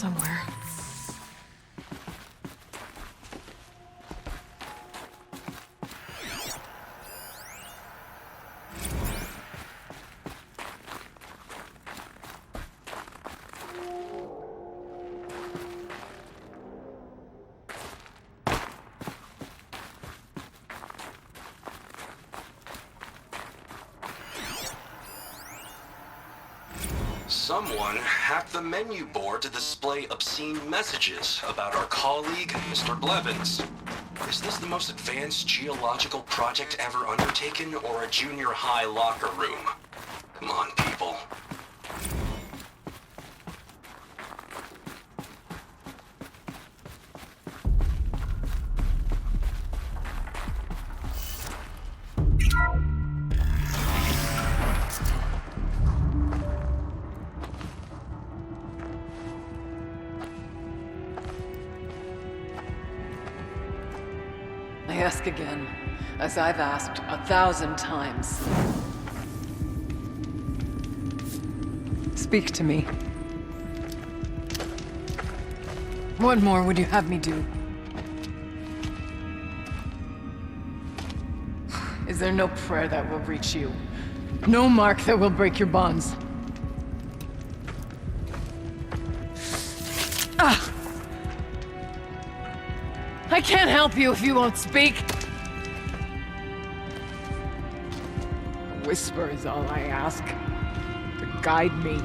somewhere. Someone hacked the menu board to display obscene messages about our colleague, Mr. Blevins. Is this the most advanced geological project ever undertaken, or a junior high locker room? Come on, people. I ask again, as I've asked 1,000 times. Speak to me. What more would you have me do? Is there no prayer that will reach you? No mark that will break your bonds? Ah! I can't help you if you won't speak. A whisper is all I ask. To guide me.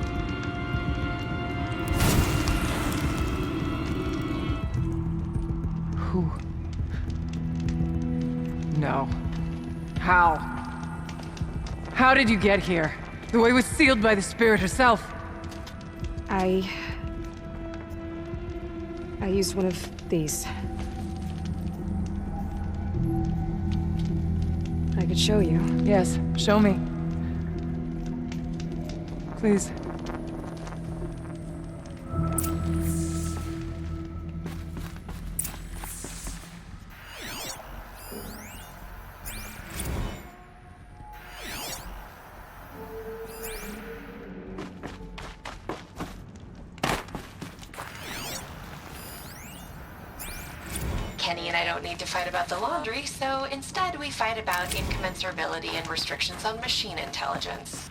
Who? No. How? How did you get here? The way was sealed by the Spirit herself. I used one of these. I could show you. Yes, show me. Please. Kenny and I don't need to fight about the laundry, so instead we fight about incommensurability and restrictions on machine intelligence.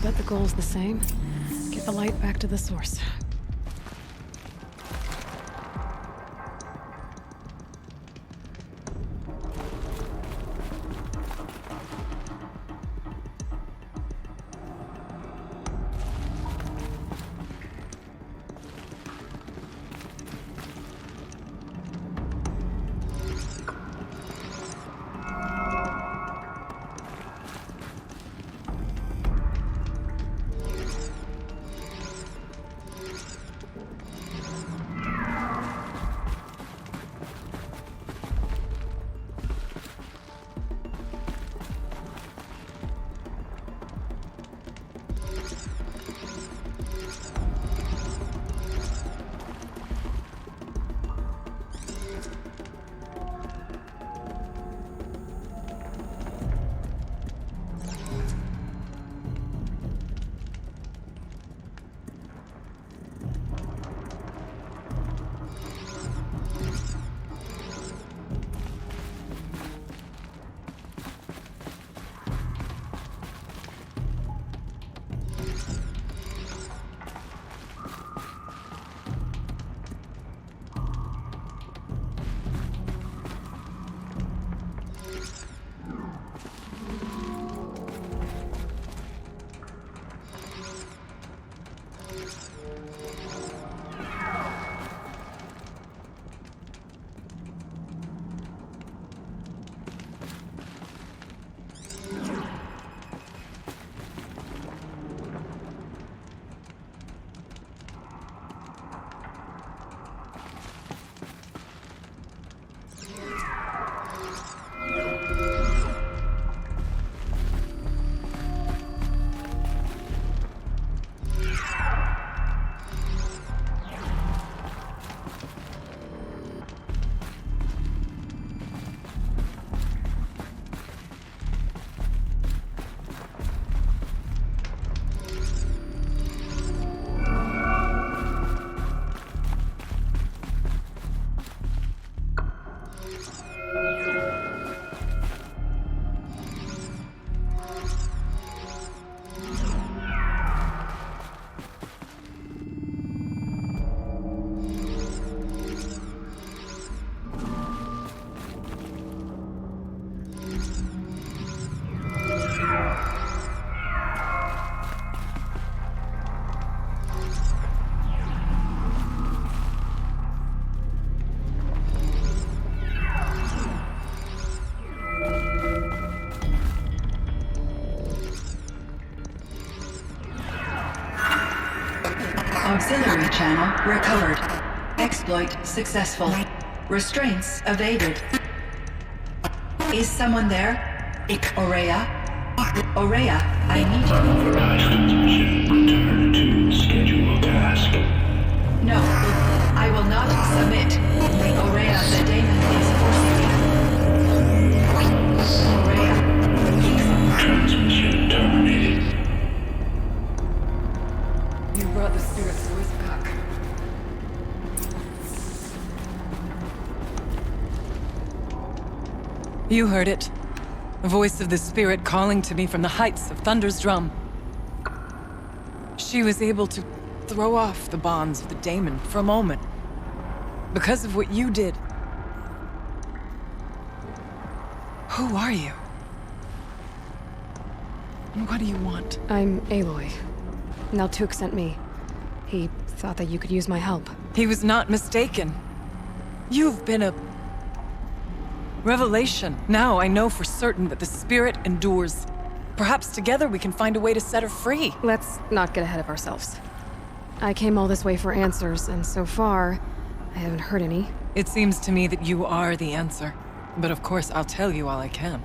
But the goal's the same. Get the light back to the source. Auxiliary channel recovered. Exploit successful. Restraints evaded. Is someone there? Aurea? Aurea, I need you. Transmission return to scheduled task. No, I will not submit. Aurea, the daemon is forcing me. Aurea, Transmission terminated. You brought the spirit's voice back. You heard it. The voice of the spirit calling to me from the heights of Thunder's drum. She was able to throw off the bonds of the daemon for a moment. Because of what you did. Who are you? And what do you want? I'm Aloy. Naltuk sent me. He thought that you could use my help. He was not mistaken. You've been a revelation. Now I know for certain that the spirit endures. Perhaps together we can find a way to set her free. Let's not get ahead of ourselves. I came all this way for answers, and so far, I haven't heard any. It seems to me that you are the answer. But of course, I'll tell you all I can.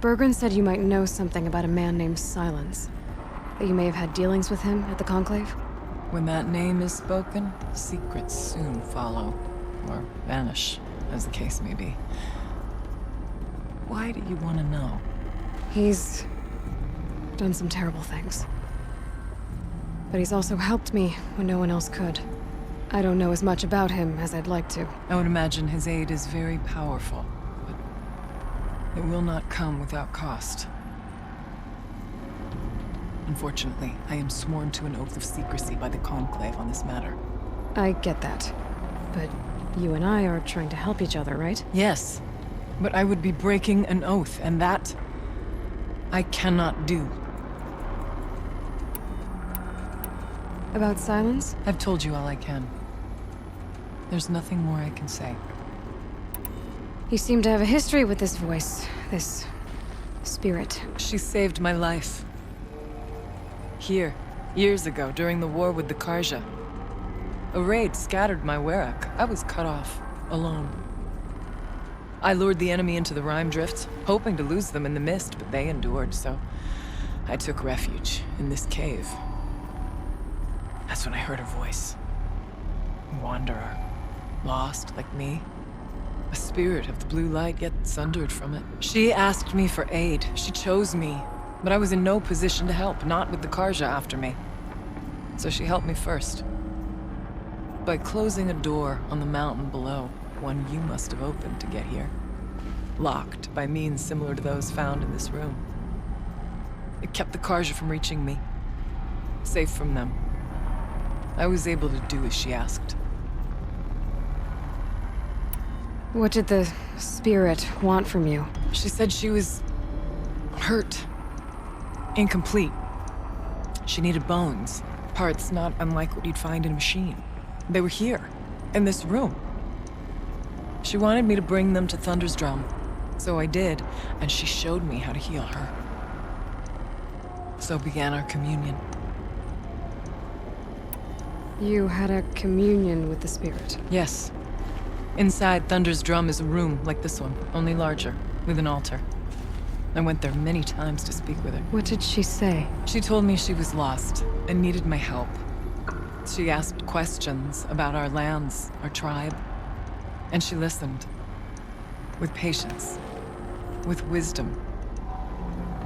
Bergren said you might know something about a man named Silence. That you may have had dealings with him at the Conclave? When that name is spoken, secrets soon follow. Or vanish, as the case may be. Why do you want to know? He's done some terrible things. But he's also helped me when no one else could. I don't know as much about him as I'd like to. I would imagine his aid is very powerful, but it will not come without cost. Unfortunately, I am sworn to an oath of secrecy by the Conclave on this matter. I get that. But you and I are trying to help each other, right? Yes, but I would be breaking an oath, and that I cannot do. About Silence? I've told you all I can. There's nothing more I can say. You seem to have a history with this voice, this spirit. She saved my life. Here, years ago, during the war with the Karja. A raid scattered my Werak. I was cut off, alone. I lured the enemy into the Rime Drift, hoping to lose them in the mist, but they endured, so I took refuge in this cave. That's when I heard her voice. A wanderer, lost like me. A spirit of the blue light, yet sundered from it. She asked me for aid. She chose me, but I was in no position to help, not with the Karja after me. So she helped me first. By closing a door on the mountain below, one you must have opened to get here. Locked by means similar to those found in this room. It kept the Karja from reaching me. Safe from them. I was able to do as she asked. What did the spirit want from you? She said she was hurt. Incomplete. She needed bones. Parts not unlike what you'd find in a machine. They were here, in this room. She wanted me to bring them to Thunder's drum. So I did, and she showed me how to heal her. So began our communion. You had a communion with the spirit. Yes. Inside Thunder's drum is a room like this one, only larger, with an altar. I went there many times to speak with her. What did she say? She told me she was lost and needed my help. She asked questions about our lands, our tribe, and she listened. With patience, with wisdom.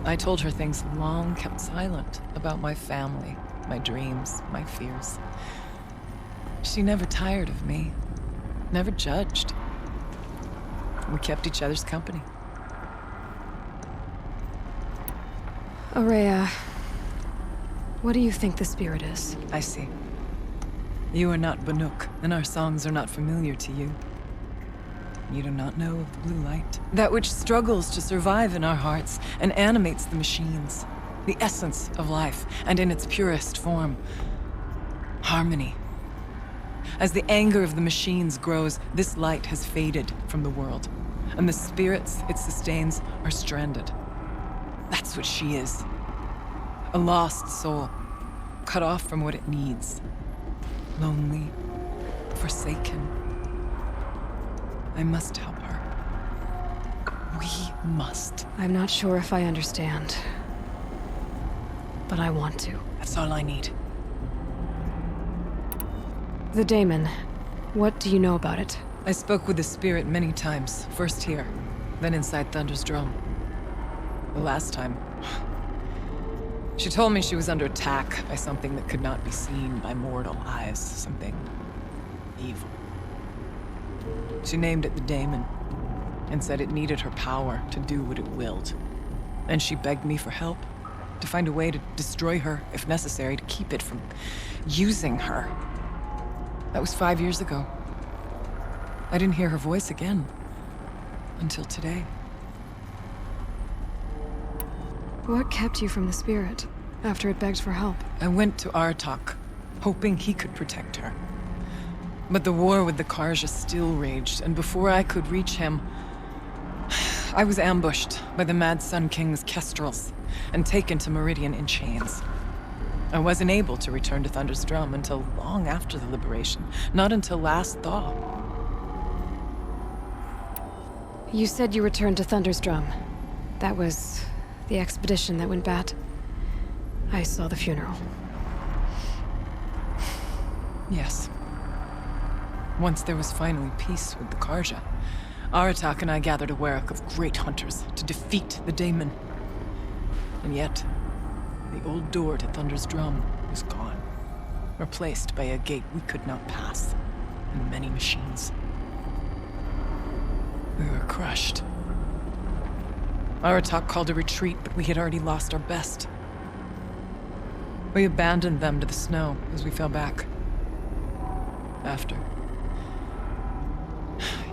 I told her things long kept silent about my family, my dreams, my fears. She never tired of me, never judged. We kept each other's company. Aurea, what do you think the spirit is? I see. You are not Banuk, and our songs are not familiar to you. You do not know of the blue light. That which struggles to survive in our hearts and animates the machines. The essence of life, and in its purest form. Harmony. As the anger of the machines grows, this light has faded from the world, and the spirits it sustains are stranded. That's what she is. A lost soul, cut off from what it needs. Lonely, forsaken. I must help her. We must. I'm not sure if I understand. But I want to. That's all I need. The daemon. What do you know about it? I spoke with the spirit many times. First here, then inside Thunder's drum. The last time... She told me she was under attack by something that could not be seen by mortal eyes. Something... evil. She named it the daemon, and said it needed her power to do what it willed. And she begged me for help, to find a way to destroy her, if necessary, to keep it from using her. That was 5 years ago. I didn't hear her voice again, until today. What kept you from the spirit, after it begged for help? I went to Aratak, hoping he could protect her. But the war with the Karja still raged, and before I could reach him, I was ambushed by the Mad Sun King's kestrels and taken to Meridian in chains. I wasn't able to return to Thunder's drum until long after the liberation, not until last thaw. You said you returned to Thunder's drum. That was the expedition that went bad. I saw the funeral. Yes. Once there was finally peace with the Karja, Aratak and I gathered a Werak of great hunters to defeat the daemon. And yet, the old door to Thunder's drum was gone, replaced by a gate we could not pass, and many machines. We were crushed. Aratak called a retreat, but we had already lost our best. We abandoned them to the snow as we fell back. After,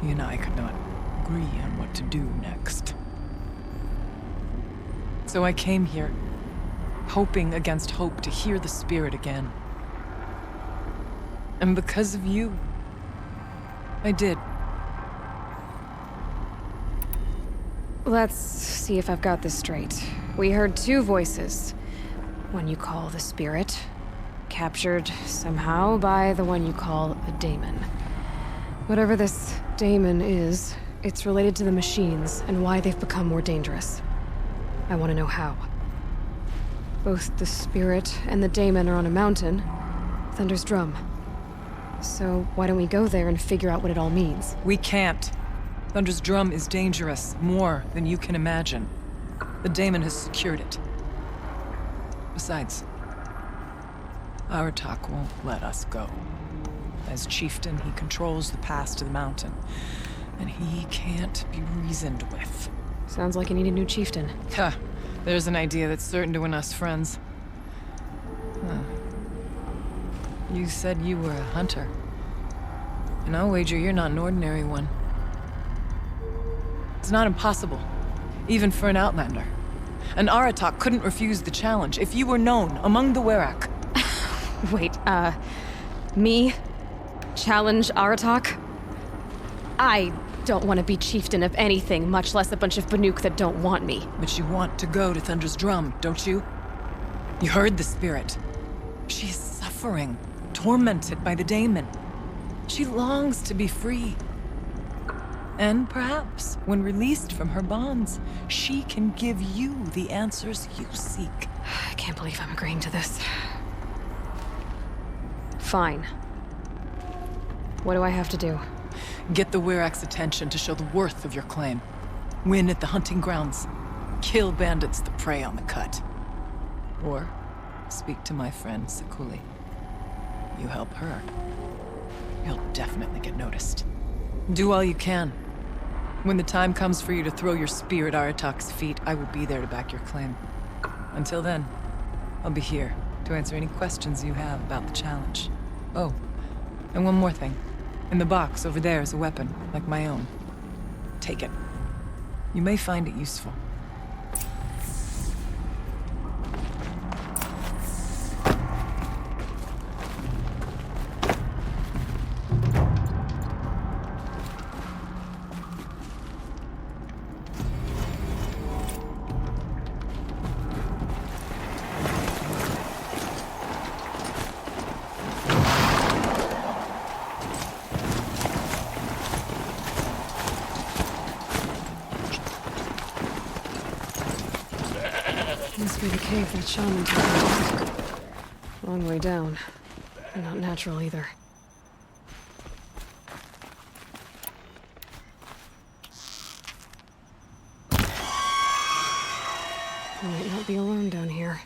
he and I could not agree on what to do next. So I came here, hoping against hope to hear the spirit again. And because of you, I did. Let's see if I've got this straight. We heard two voices. One you call the spirit, captured somehow by the one you call a daemon. Whatever this daemon is, it's related to the machines and why they've become more dangerous. I want to know how. Both the spirit and the daemon are on a mountain, Thunder's drum. So why don't we go there and figure out what it all means? We can't. Thunder's drum is dangerous, more than you can imagine. The daemon has secured it. Besides, Aratak won't let us go. As chieftain, he controls the pass to the mountain, and he can't be reasoned with. Sounds like you need a new chieftain. Huh. There's an idea that's certain to win us friends. Huh. You said you were a hunter. And I'll wager you're not an ordinary one. It's not impossible, even for an outlander. And Aratak couldn't refuse the challenge if you were known among the Werak. Wait, me? Challenge Aratak? I don't want to be chieftain of anything, much less a bunch of Banuk that don't want me. But you want to go to Thunder's drum, don't you? You heard the spirit. She is suffering, tormented by the daemon. She longs to be free. And perhaps, when released from her bonds, she can give you the answers you seek. I can't believe I'm agreeing to this. Fine. What do I have to do? Get the Werak's attention to show the worth of your claim. Win at the hunting grounds. Kill bandits that prey on the cut. Or speak to my friend Sekuli. You help her, you'll definitely get noticed. Do all you can. When the time comes for you to throw your spear at Aratak's feet, I will be there to back your claim. Until then, I'll be here to answer any questions you have about the challenge. Oh, and one more thing. In the box over there is a weapon, like my own. Take it. You may find it useful. Must be the cave that shaman took me to. Long way down. And not natural either. I might not be alone down here.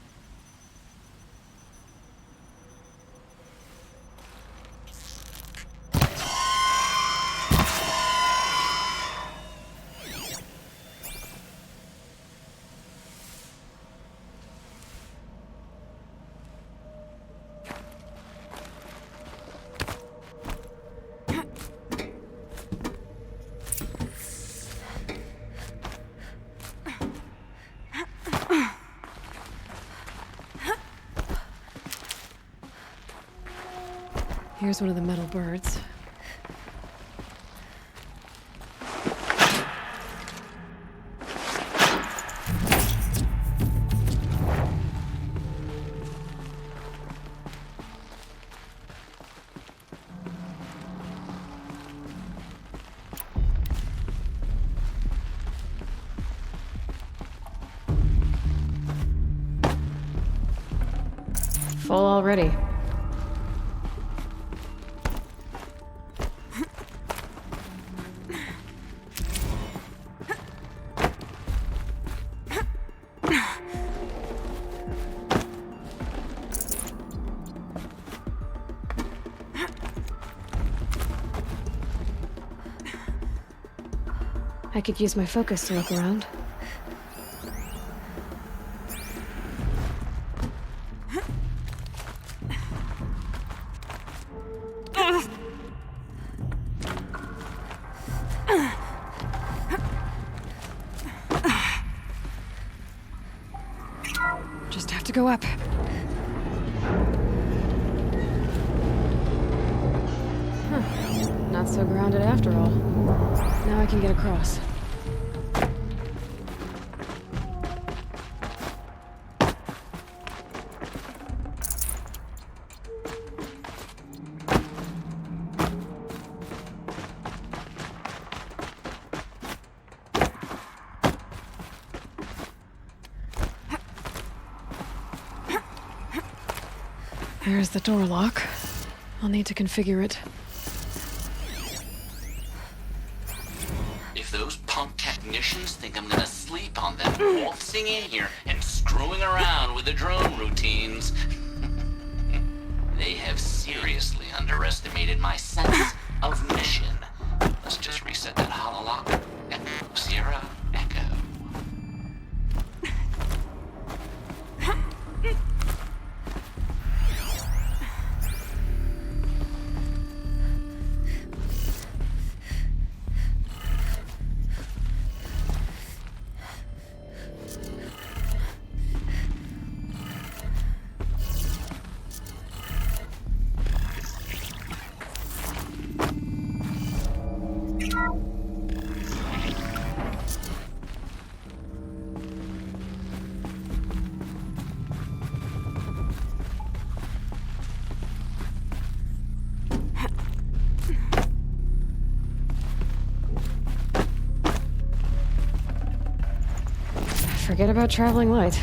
Here's one of the metal birds. Full already. I could use my focus to look around. Just have to go up. Not so grounded after all. Now I can get across. There's the door lock. I'll need to configure it. If those punk technicians think I'm gonna sleep on them waltzing in here and screwing around with the drone routines, they have seriously underestimated my sense of mission. Let's just reset that hololock. Echo, Sierra, Echo. Forget about traveling light.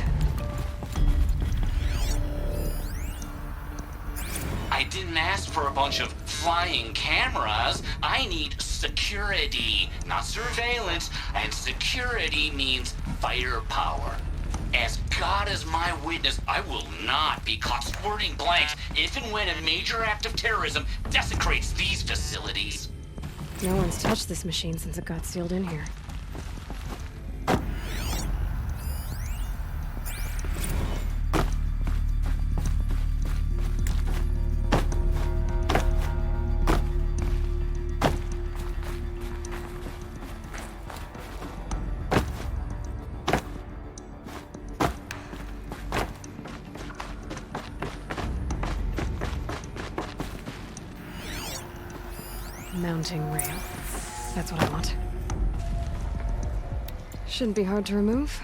I didn't ask for a bunch of flying cameras. I need security, not surveillance. And security means firepower. As God is my witness, I will not be caught squirting blanks if and when a major act of terrorism desecrates these facilities. No one's touched this machine since it got sealed in here. mounting rail. That's what I want. Shouldn't be hard to remove.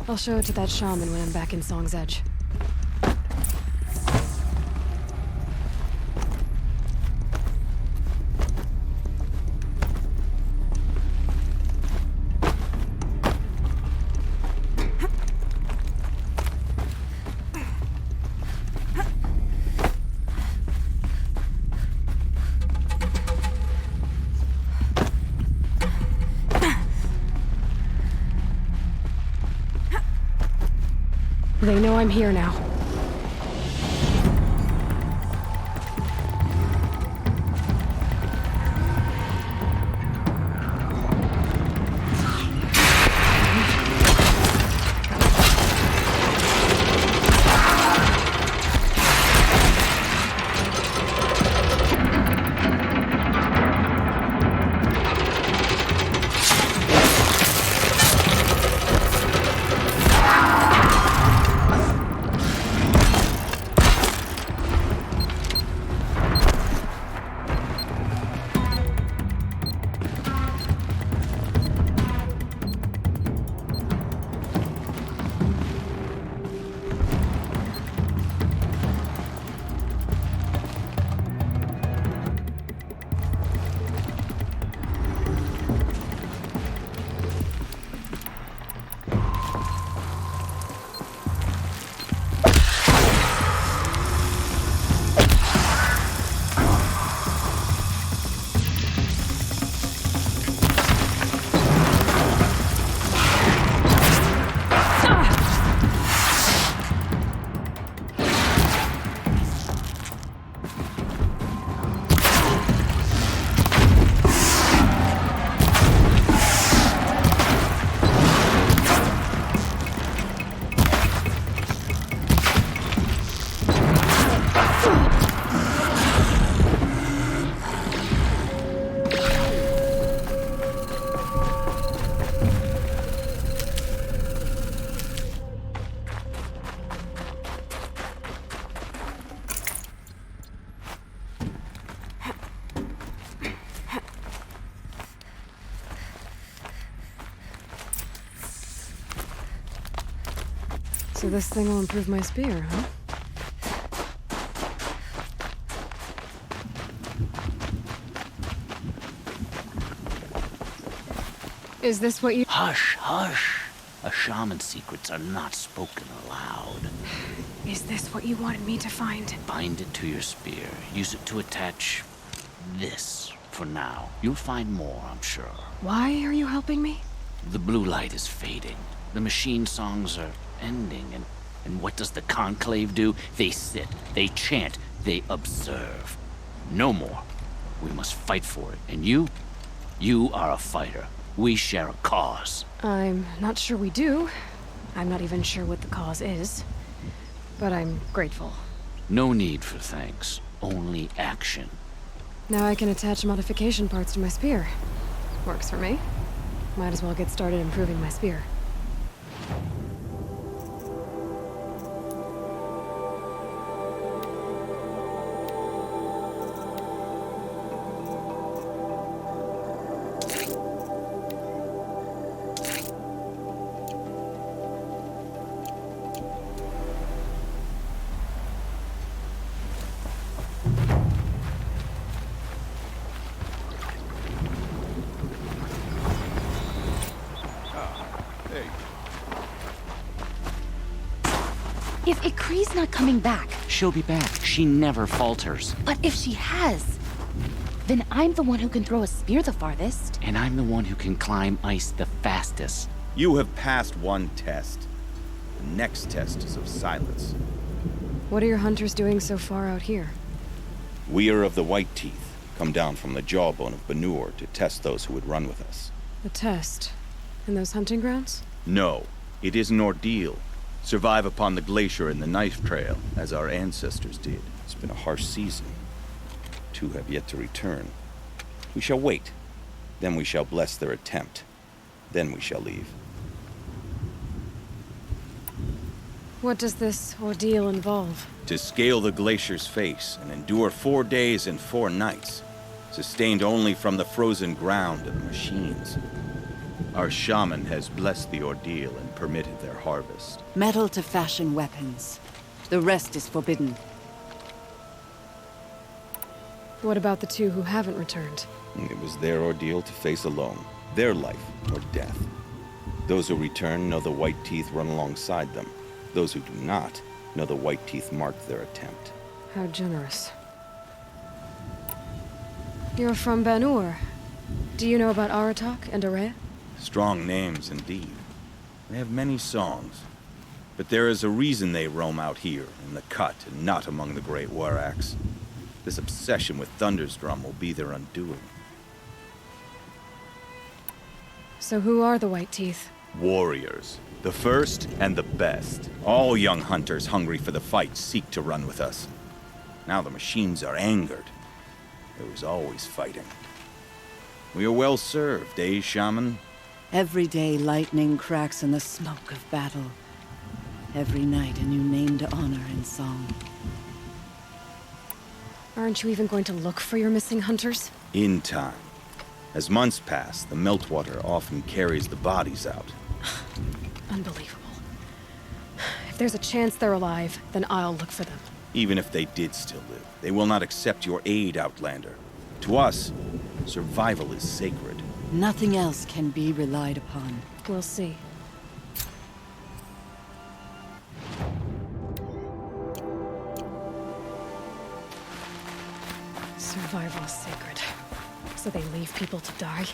I'll show it to that shaman when I'm back in Song's Edge. They know I'm here now. So this thing will improve my spear, huh? Is this what you— Hush, hush. A shaman's secrets are not spoken aloud. Is this what you wanted me to find? Bind it to your spear. Use it to attach this for now. You'll find more, I'm sure. Why are you helping me? The blue light is fading. The machine songs are ending, and what does the conclave do? They sit, they chant, they observe. No more. We must fight for it. And you are a fighter. We share a cause. I'm not sure we do. I'm not even sure what the cause is. But I'm grateful. No need for thanks. Only action. Now I can attach modification parts to my spear. Works for me. Might as well get started improving my spear. If Ikri's not coming back, She'll be back. She never falters. but if she has, then I'm the one who can throw a spear the farthest. And I'm the one who can climb ice the fastest. You have passed one test. The next test is of silence. What are your hunters doing so far out here? We are of the White Teeth, come down from the jawbone of Banur to test those who would run with us. A test? In those hunting grounds? No, it is an ordeal. Survive upon the glacier and the knife trail, as our ancestors did. It's been a harsh season. 2 have yet to return. We shall wait. Then we shall bless their attempt. Then we shall leave. What does this ordeal involve? To scale the glacier's face and endure 4 days and 4 nights, sustained only from the frozen ground and the machines. Our shaman has blessed the ordeal and permitted their harvest. Metal to fashion weapons. The rest is forbidden. What about the two who haven't returned? It was their ordeal to face alone. Their life or death. Those who return know the white teeth run alongside them. Those who do not know the white teeth marked their attempt. How generous. You're from Banur. Do you know about Aratak and Area? Strong names indeed. They have many songs. But there is a reason they roam out here, in the cut, and not among the great warracks. This obsession with Thunder's Drum will be their undoing. So who are the White Teeth? Warriors. The first and the best. All young hunters hungry for the fight seek to run with us. Now the machines are angered. There was always fighting. We are well served, eh, Shaman? Every day lightning cracks in the smoke of battle. Every night a new name to honor in song. Aren't you even going to look for your missing hunters? In time. As months pass, the meltwater often carries the bodies out. Unbelievable. If there's a chance they're alive, then I'll look for them. Even if they did still live, they will not accept your aid, Outlander. To us, survival is sacred. Nothing else can be relied upon. We'll see. Survival is sacred. So they leave people to die?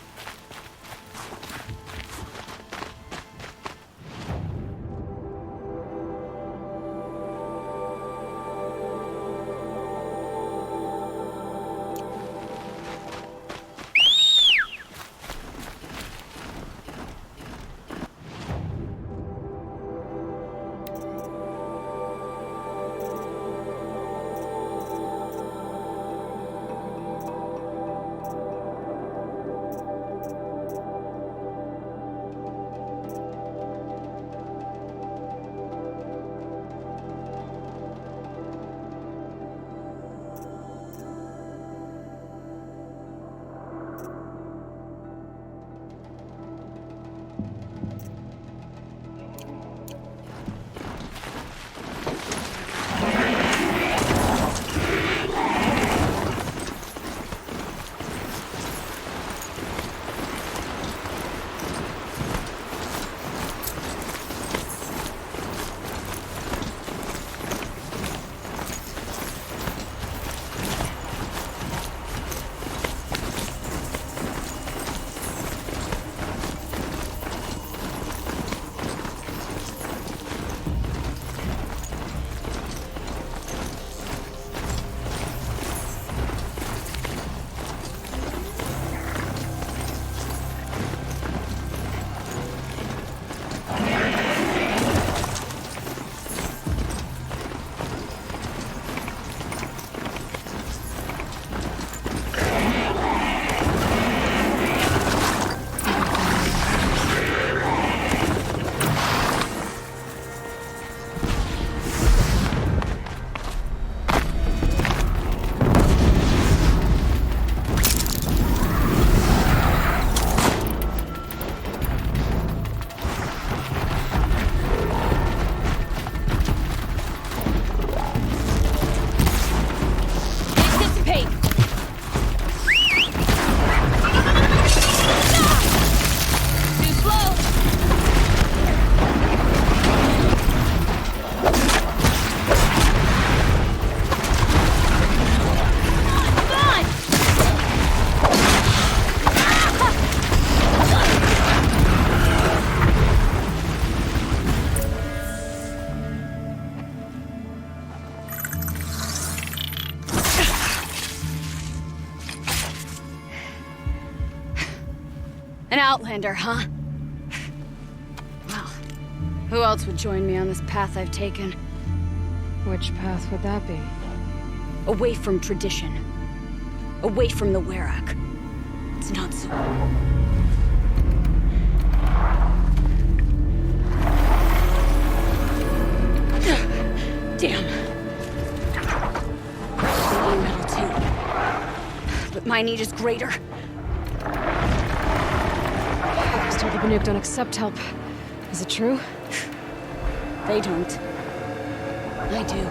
An outlander, huh? Well, who else would join me on this path I've taken? Which path would that be? Away from tradition. Away from the Werak. It's not so... I need is greater. Mr. the Banuk don't accept help. Is it true? They don't. I do.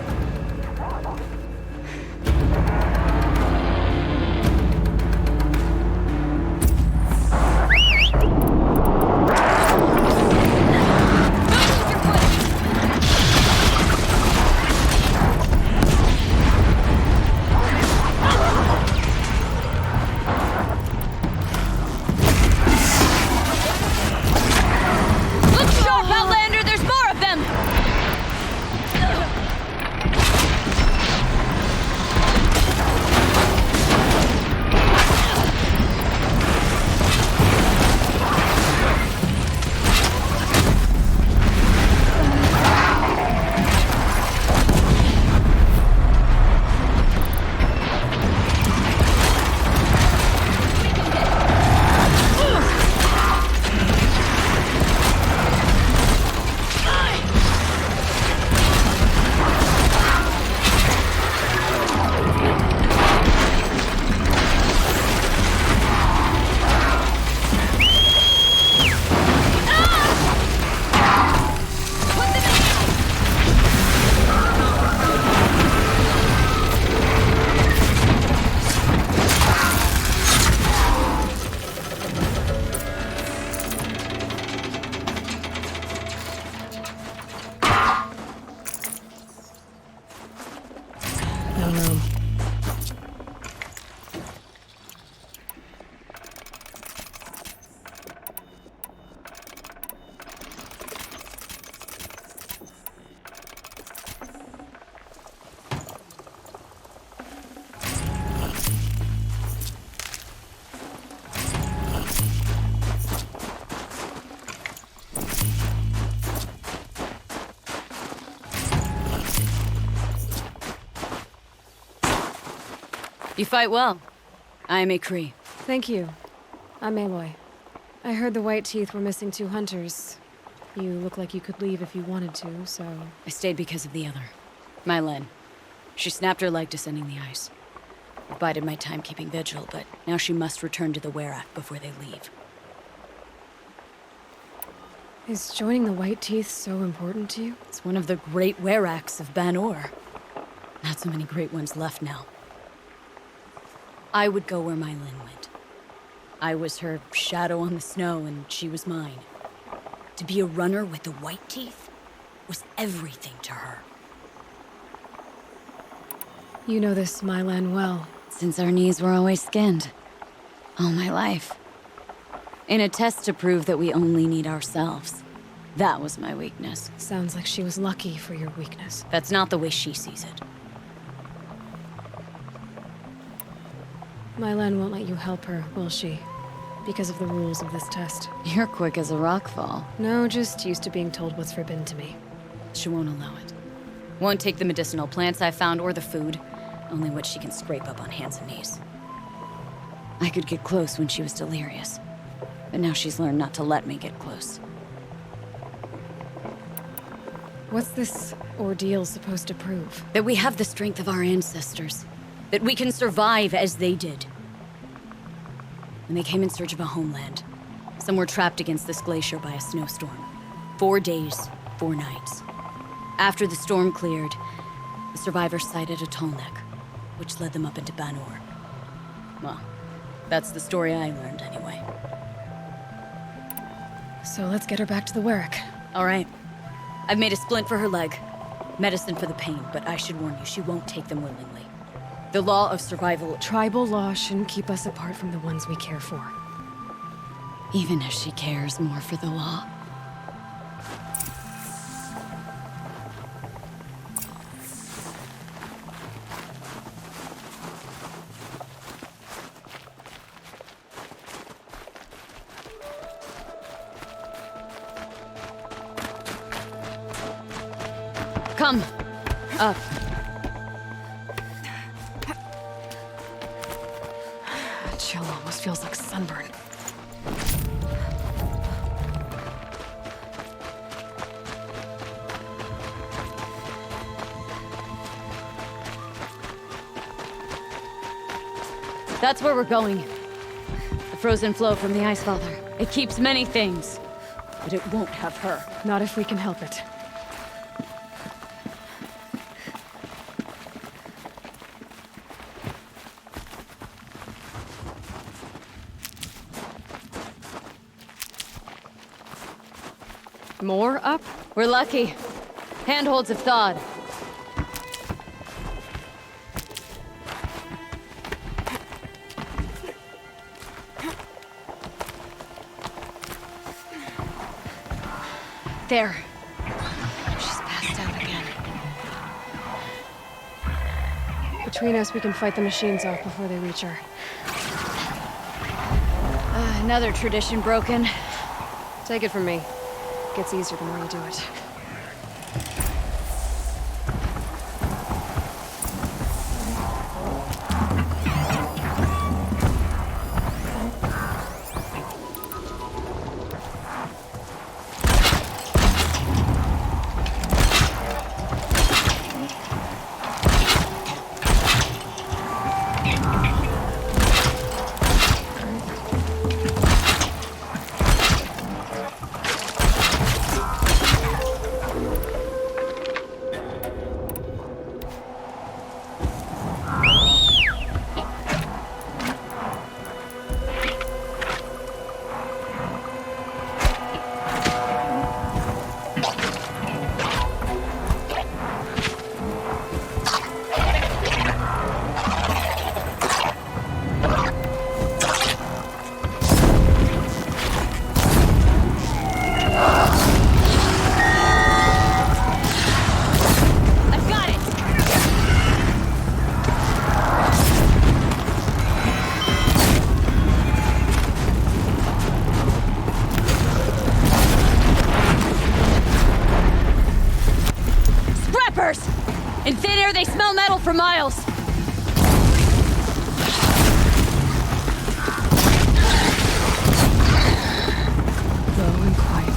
You fight well. I'm a Kree. Thank you. I'm Aloy. I heard the White Teeth were missing 2 hunters. You look like you could leave if you wanted to, so... I stayed because of the other. Mylen. She snapped her leg descending the ice. I bided my time keeping vigil, but now she must return to the Werak before they leave. Is joining the White Teeth so important to you? It's one of the great Weraks of Ban-Or. Not so many great ones left now. I would go where Mylen went. I was her shadow on the snow, and she was mine. To be a runner with the White Teeth was everything to her. You know this Mylan well. Since our knees were always skinned. All my life. In a test to prove that we only need ourselves. That was my weakness. Sounds like she was lucky for your weakness. That's not the way she sees it. Mylan won't let you help her, will she? Because of the rules of this test. You're quick as a rockfall. No, just used to being told what's forbidden to me. She won't allow it. Won't take the medicinal plants I found or the food. Only what she can scrape up on hands and knees. I could get close when she was delirious. But now she's learned not to let me get close. What's this ordeal supposed to prove? That we have the strength of our ancestors. That we can survive as they did. When they came in search of a homeland, some were trapped against this glacier by a snowstorm. 4 days, 4 nights. After the storm cleared, the survivors sighted a tall neck, which led them up into Ban-Or. Well, that's the story I learned anyway. So let's get her back to the Werak. All right. I've made a splint for her leg. Medicine for the pain, but I should warn you, she won't take them willingly. The law of survival... Tribal law shouldn't keep us apart from the ones we care for. Even if she cares more for the law. Come. Up. Chill almost feels like sunburn. That's where we're going. The frozen flow from the Ice Father. It keeps many things, but it won't have her. Not if we can help it. More up? We're lucky. Handholds have thawed. There. She's passed out again. Between us, we can fight the machines off before they reach her. Another tradition broken. Take it from me. It gets easier the more you do it. In thin air, they smell metal for miles. Low and quiet.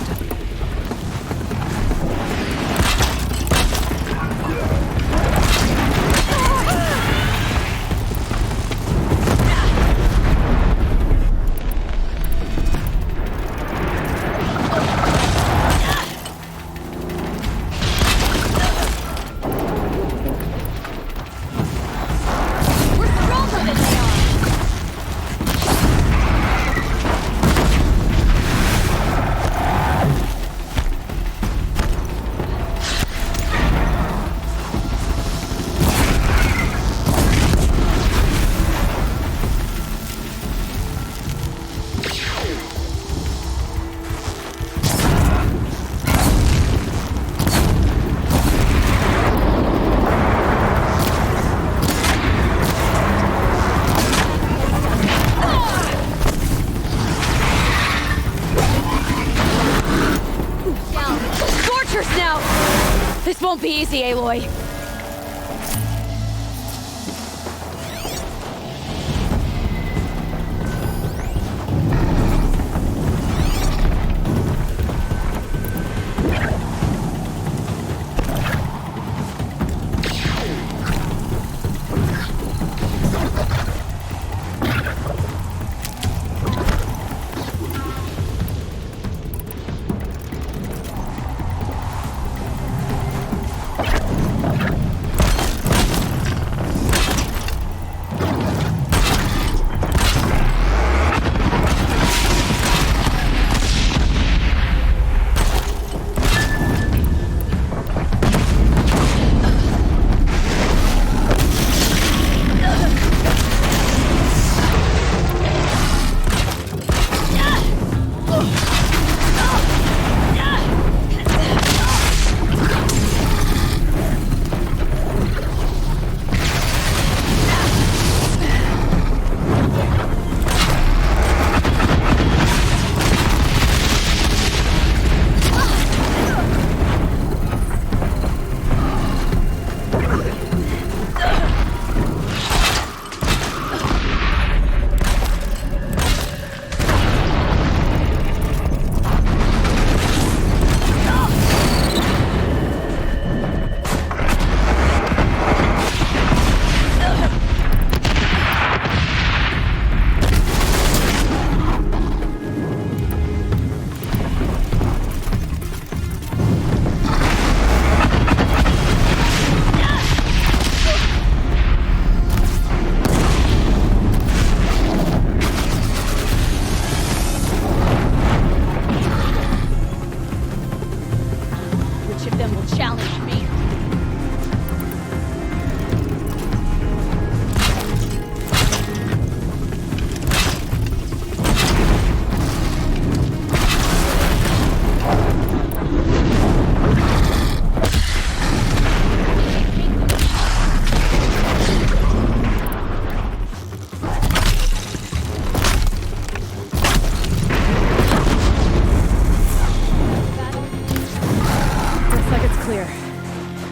This won't be easy, Aloy.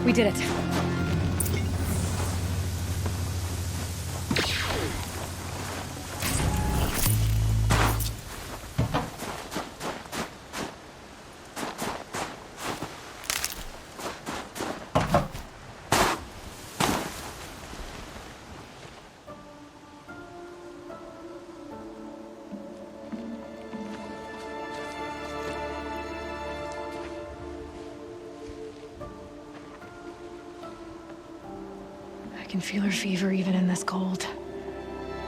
We did it. I can feel her fever even in this cold.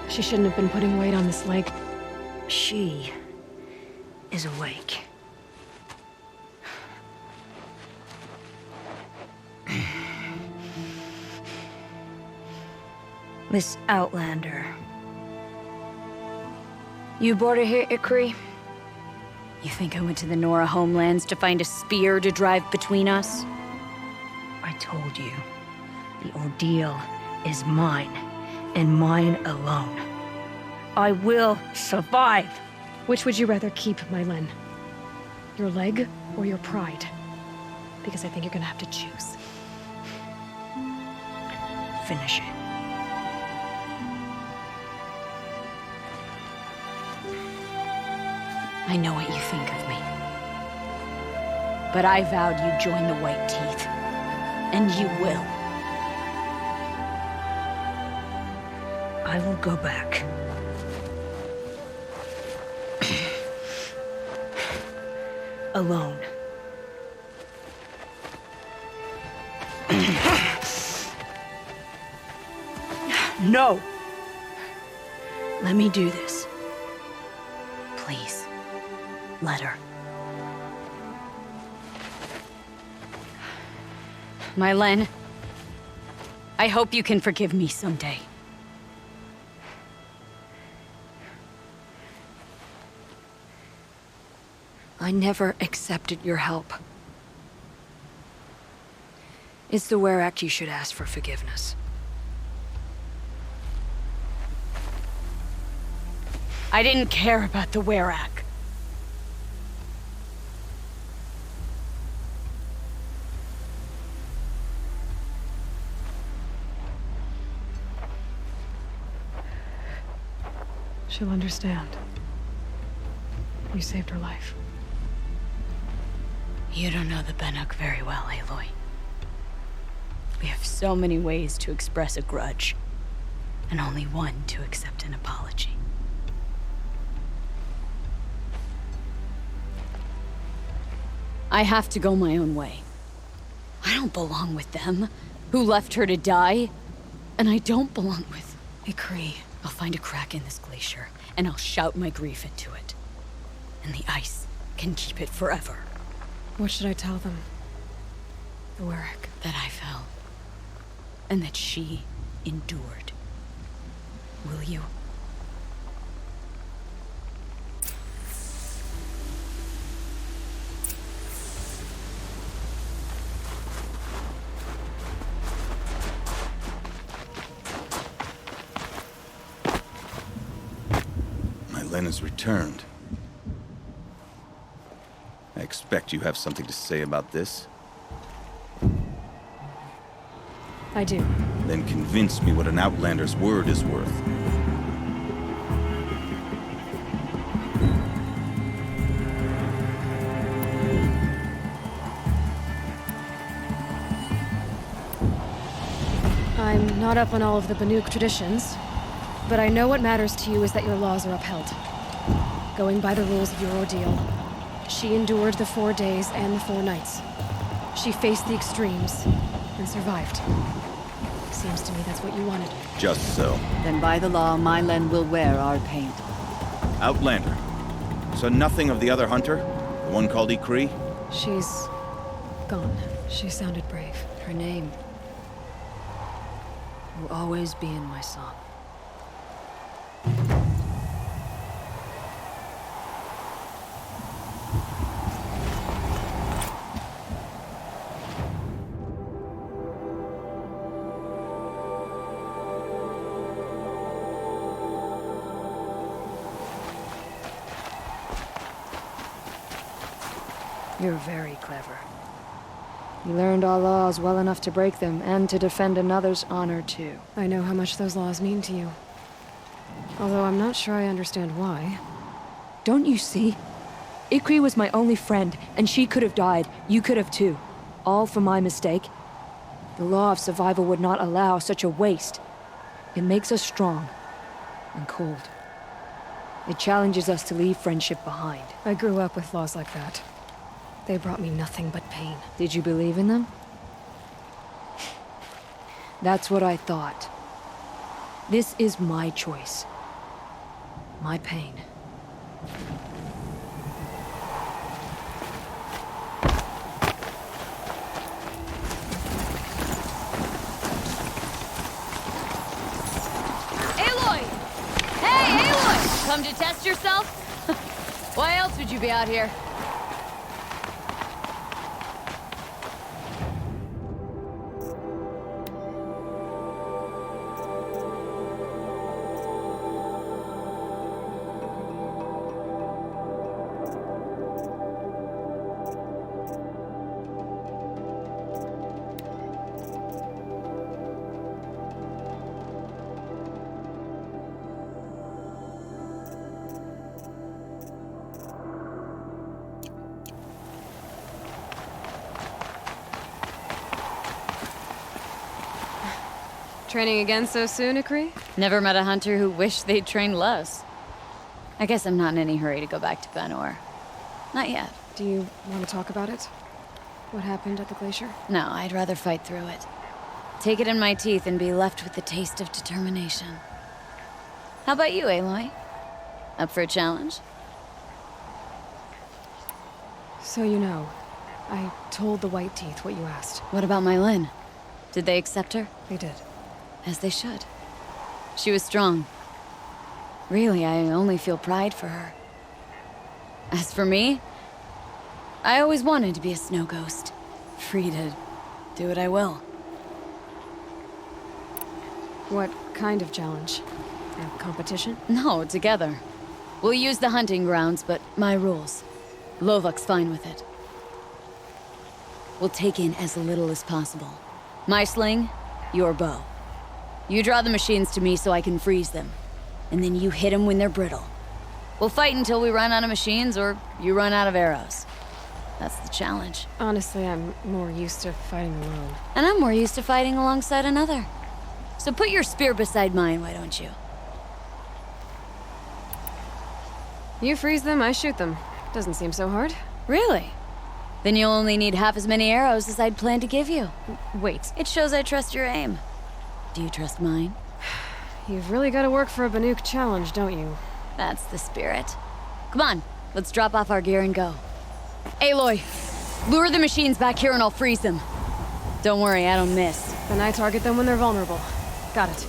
She shouldn't have been putting weight on this leg. She is awake. Miss Outlander. You brought her here, Ikri? You think I went to the Nora homelands to find a spear to drive between us? I told you. The ordeal is mine, and mine alone. I will survive. Which would you rather keep, Mylen? Your leg or your pride? Because I think you're gonna have to choose. Finish it. I know what you think of me. But I vowed you'd join the White Teeth. And you will. I will go back. Alone. No! Let me do this. Please. Let her. Mylen, I hope you can forgive me someday. I never accepted your help. It's the Werak you should ask for forgiveness. I didn't care about the Werak. She'll understand. You saved her life. You don't know the Banuk very well, Aloy. We have so many ways to express a grudge, and only one to accept an apology. I have to go my own way. I don't belong with them, who left her to die. And I don't belong with Ikri. I'll find a crack in this glacier, and I'll shout my grief into it. And the ice can keep it forever. What should I tell them? The Werak. That I fell. And that she endured. Will you? Mylen's returned. I expect you have something to say about this. I do. Then convince me what an Outlander's word is worth. I'm not up on all of the Banuk traditions, but I know what matters to you is that your laws are upheld. Going by the rules of your ordeal, she endured the 4 days and the 4 nights. She faced the extremes and survived. Seems to me that's what you wanted. Just so. Then by the law, Mylen will wear our paint. Outlander. So nothing of the other hunter? The one called Ikri? She's gone. She sounded brave. Her name will always be in my song. You're very clever. You learned our laws well enough to break them, and to defend another's honor, too. I know how much those laws mean to you. Although I'm not sure I understand why. Don't you see? Ikri was my only friend, and she could have died. You could have too. All for my mistake. The law of survival would not allow such a waste. It makes us strong. And cold. It challenges us to leave friendship behind. I grew up with laws like that. They brought me nothing but pain. Did you believe in them? That's what I thought. This is my choice. My pain. Aloy! Hey, Aloy! Come to test yourself? Why else would you be out here? Training again so soon, Ikri? Never met a hunter who wished they'd trained less. I guess I'm not in any hurry to go back to Banor. Not yet. Do you want to talk about it? What happened at the glacier? No, I'd rather fight through it. Take it in my teeth and be left with the taste of determination. How about you, Aloy? Up for a challenge? So you know, I told the White Teeth what you asked. What about my Lynn? Did they accept her? They did. As they should. She was strong. Really, I only feel pride for her. As for me, I always wanted to be a snow ghost. Free to do what I will. What kind of challenge? A competition? No, together. We'll use the hunting grounds, but my rules. Lovok's fine with it. We'll take in as little as possible. My sling, your bow. You draw the machines to me so I can freeze them. And then you hit them when they're brittle. We'll fight until we run out of machines or you run out of arrows. That's the challenge. Honestly, I'm more used to fighting alone. And I'm more used to fighting alongside another. So put your spear beside mine, why don't you? You freeze them, I shoot them. Doesn't seem so hard. Really? Then you'll only need half as many arrows as I'd planned to give you. Wait. It shows I trust your aim. Do you trust mine? You've really got to work for a Banuk challenge, don't you? That's the spirit. Come on, let's drop off our gear and go. Aloy, lure the machines back here and I'll freeze them. Don't worry, I don't miss. Then I target them when they're vulnerable. Got it.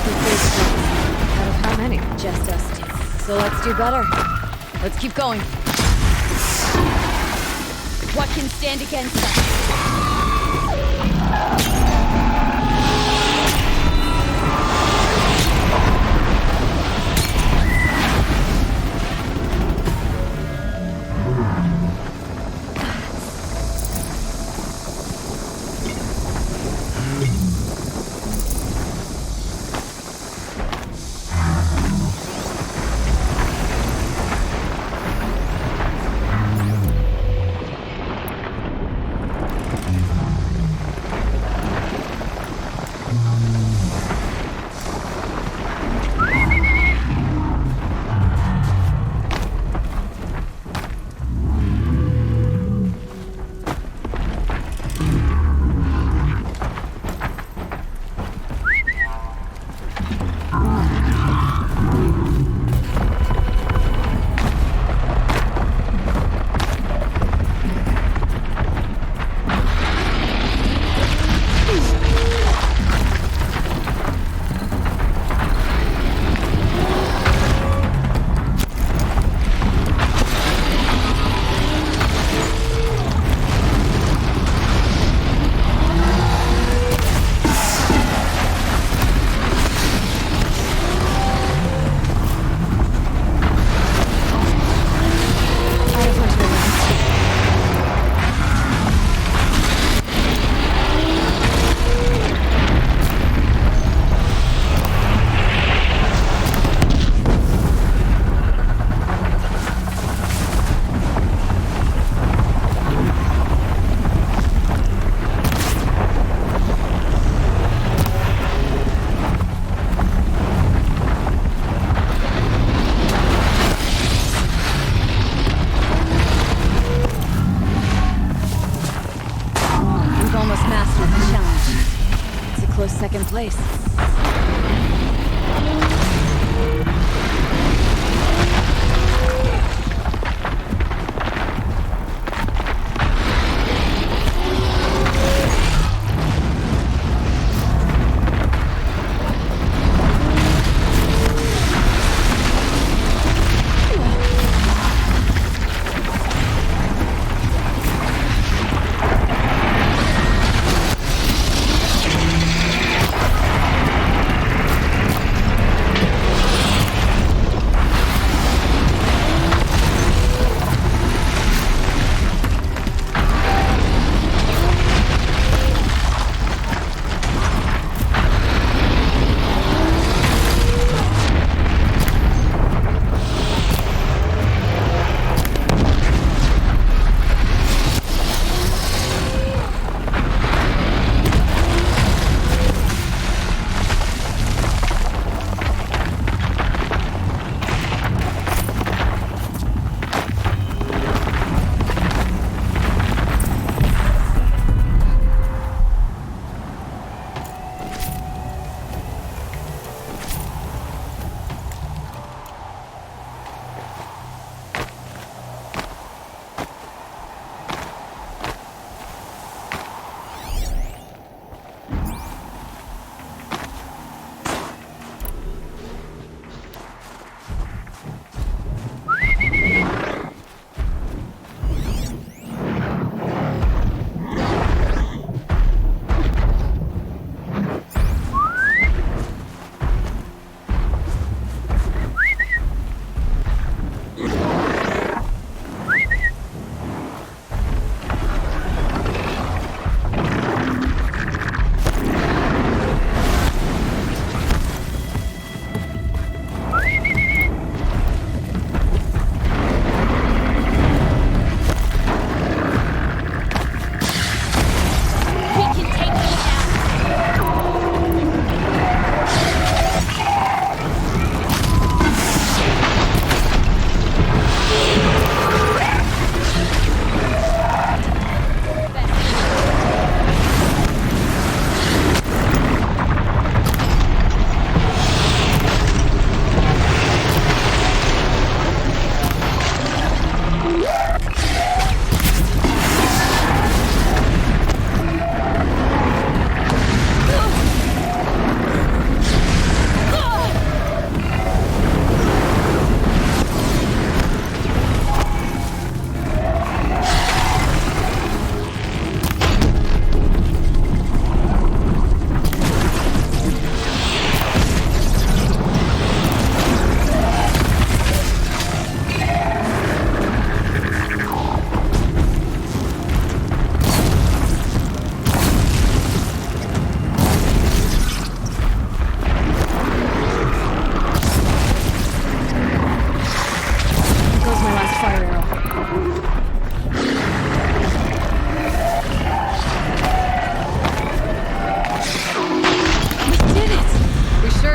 Out of how many? Just us two. So let's do better. Let's keep going. What can stand against us? Second place.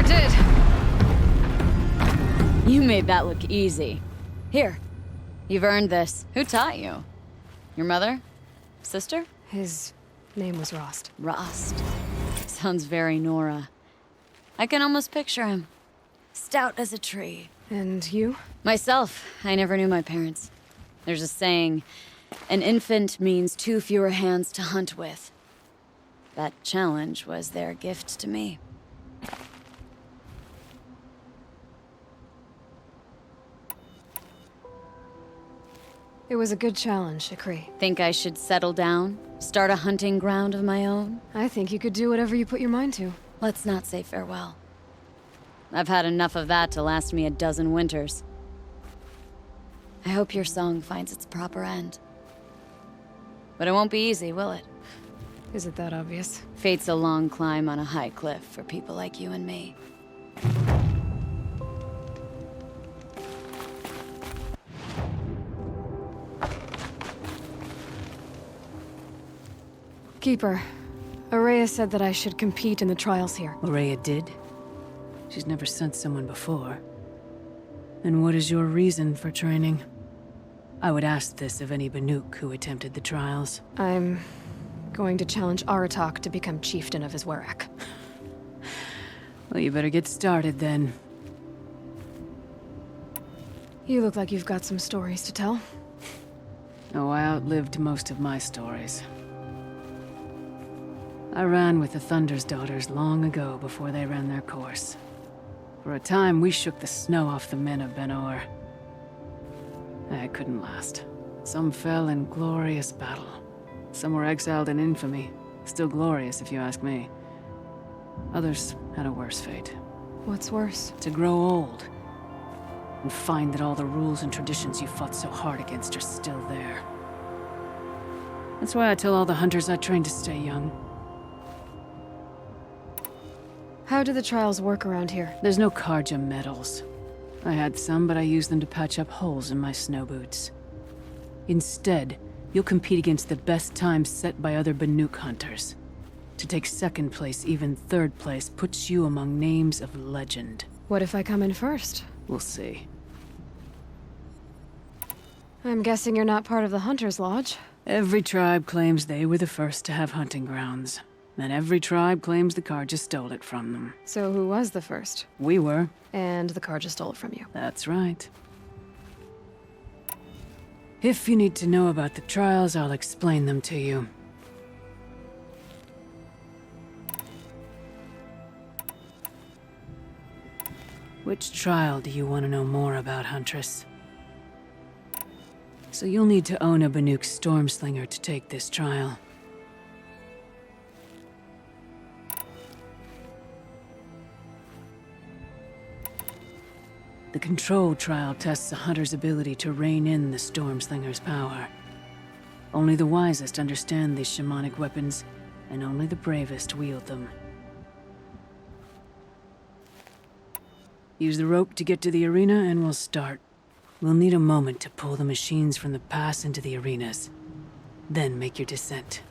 did. You made that look easy. Here, you've earned this. Who taught you? Your mother? Sister? His name was Rost. Rost. Sounds very Nora. I can almost picture him. Stout as a tree. And you? Myself, I never knew my parents. There's a saying, an infant means 2 fewer hands to hunt with. That challenge was their gift to me. It was a good challenge, Ikri. Think I should settle down? Start a hunting ground of my own? I think you could do whatever you put your mind to. Let's not say farewell. I've had enough of that to last me a dozen winters. I hope your song finds its proper end. But it won't be easy, will it? Is it that obvious? Fate's a long climb on a high cliff for people like you and me. Keeper, Araya said that I should compete in the trials here. Araya did? She's never sent someone before. And what is your reason for training? I would ask this of any Banuk who attempted the trials. I'm going to challenge Aratak to become chieftain of his Werak. Well, you better get started then. You look like you've got some stories to tell. Oh, I outlived most of my stories. I ran with the Thunder's daughters long ago before they ran their course. For a time, we shook the snow off the men of Ben-Or. I couldn't last. Some fell in glorious battle. Some were exiled in infamy. Still glorious, if you ask me. Others had a worse fate. What's worse? To grow old. And find that all the rules and traditions you fought so hard against are still there. That's why I tell all the hunters I train to stay young. How do the trials work around here? There's no Karja medals. I had some, but I used them to patch up holes in my snow boots. Instead, you'll compete against the best times set by other Banuk hunters. To take second place, even third place, puts you among names of legend. What if I come in first? We'll see. I'm guessing you're not part of the Hunter's Lodge. Every tribe claims they were the first to have hunting grounds. And every tribe claims the Karja stole it from them. So who was the first? We were. And the Karja stole it from you. That's right. If you need to know about the trials, I'll explain them to you. Which trial do you want to know more about, Huntress? So you'll need to own a Banuk Stormslinger to take this trial. The control trial tests a hunter's ability to rein in the Stormslinger's power. Only the wisest understand these shamanic weapons, and only the bravest wield them. Use the rope to get to the arena, and we'll start. We'll need a moment to pull the machines from the pass into the arenas. Then make your descent.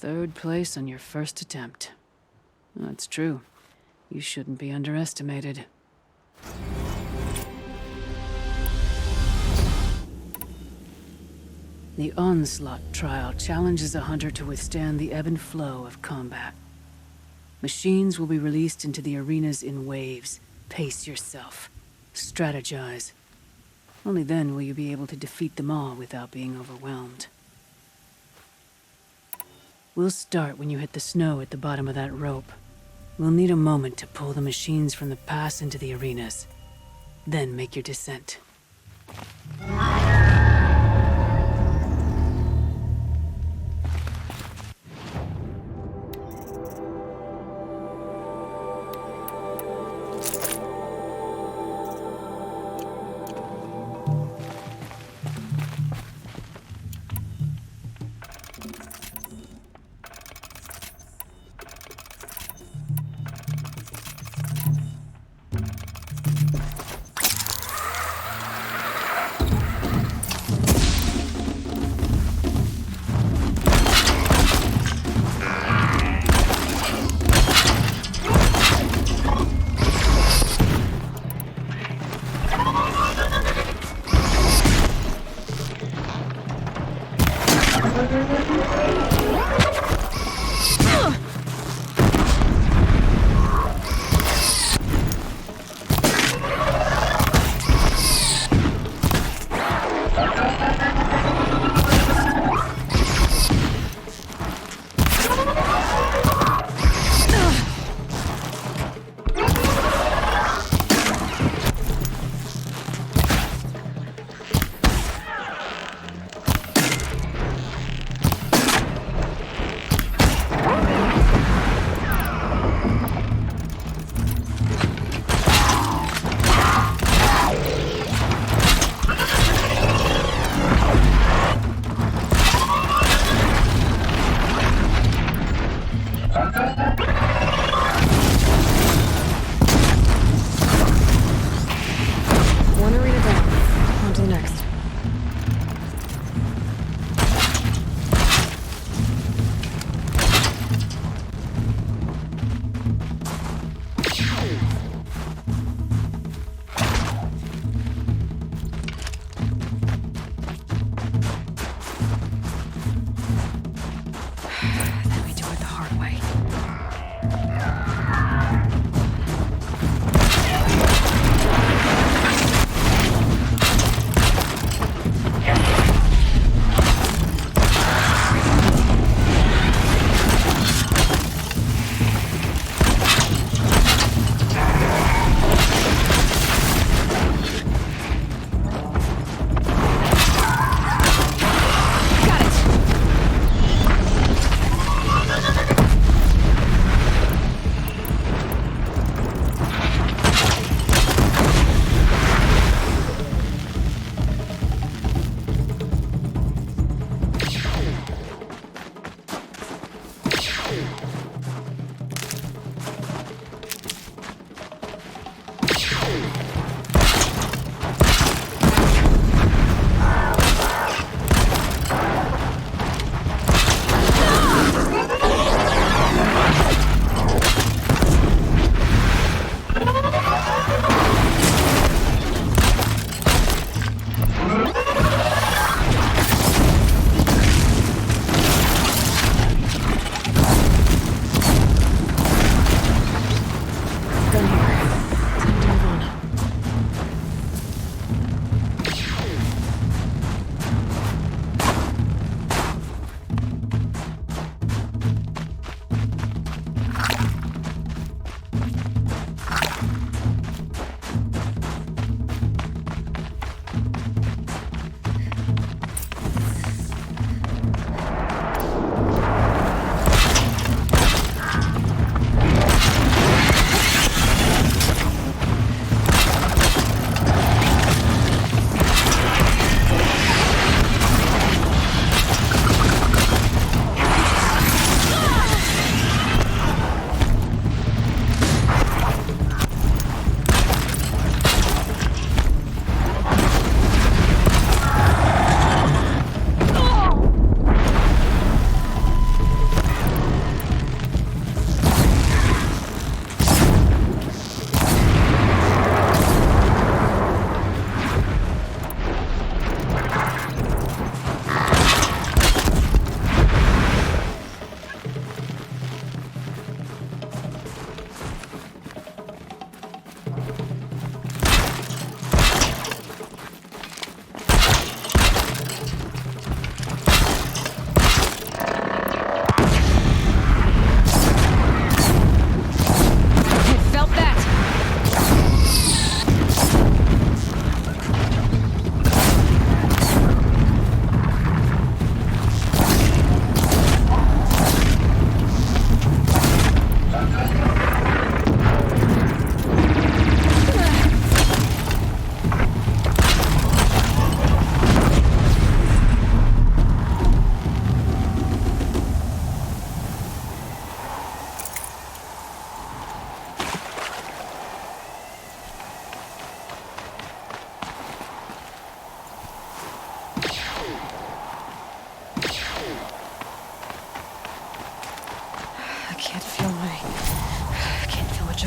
3rd place on your first attempt. That's true. You shouldn't be underestimated. The Onslaught trial challenges a hunter to withstand the ebb and flow of combat. Machines will be released into the arenas in waves. Pace yourself. Strategize. Only then will you be able to defeat them all without being overwhelmed. We'll start when you hit the snow at the bottom of that rope. We'll need a moment to pull the machines from the pass into the arenas. Then make your descent.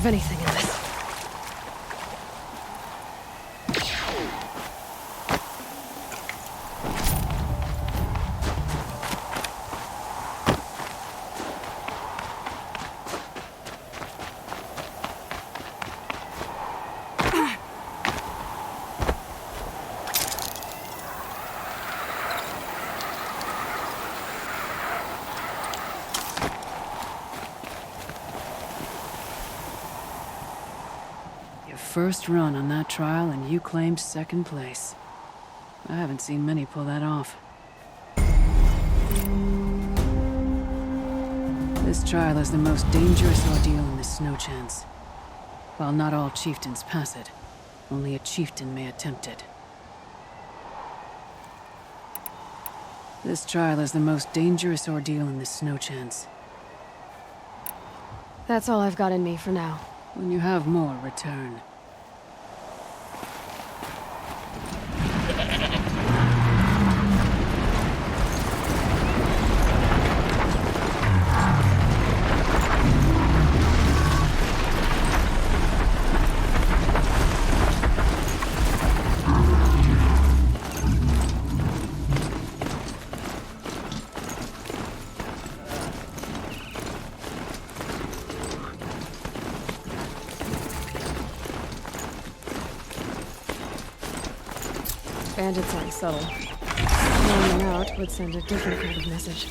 of anything in this. First run on that trial, and you claimed second place. I haven't seen many pull that off. This trial is the most dangerous ordeal in the snow chance. While not all chieftains pass it, only a chieftain may attempt it. This trial is the most dangerous ordeal in the snow chance. That's all I've got in me for now. When you have more, return. Bandits aren't subtle. Knowing them out would send a different kind of message.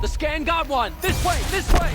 The scan got one! This way! This way!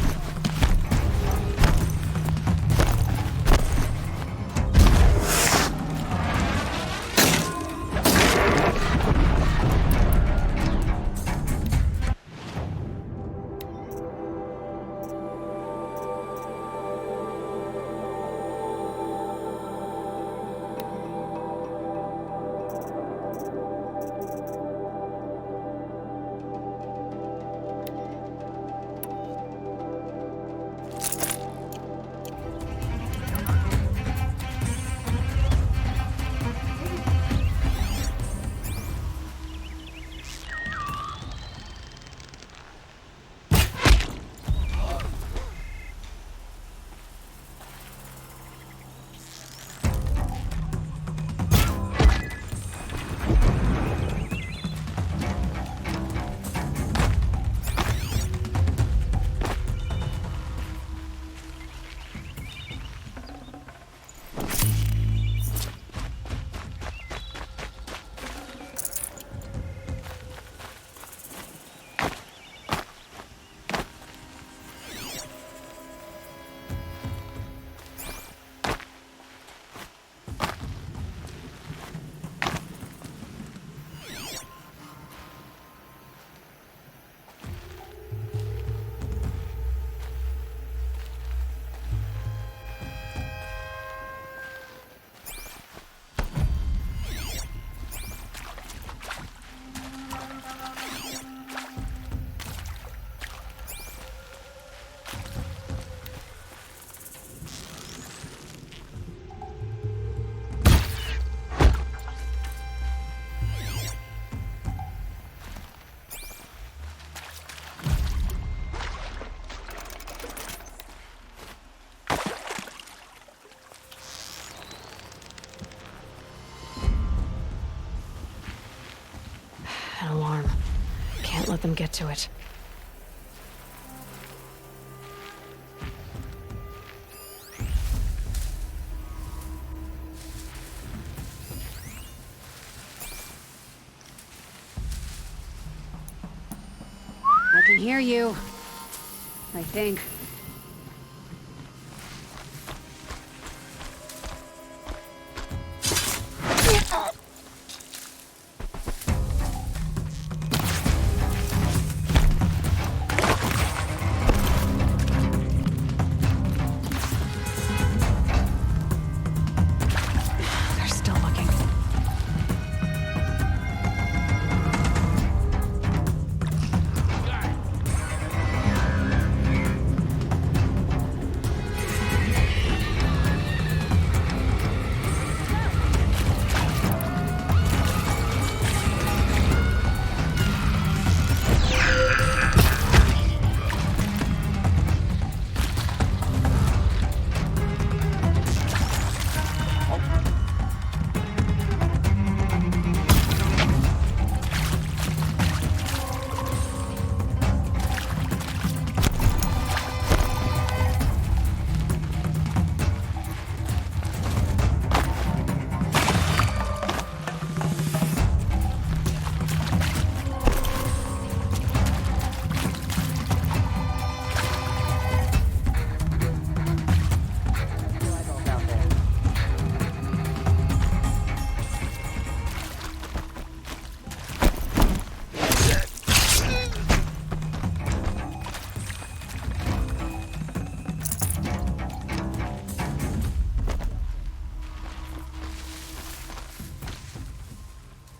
An alarm. Can't let them get to it. I can hear you. I think.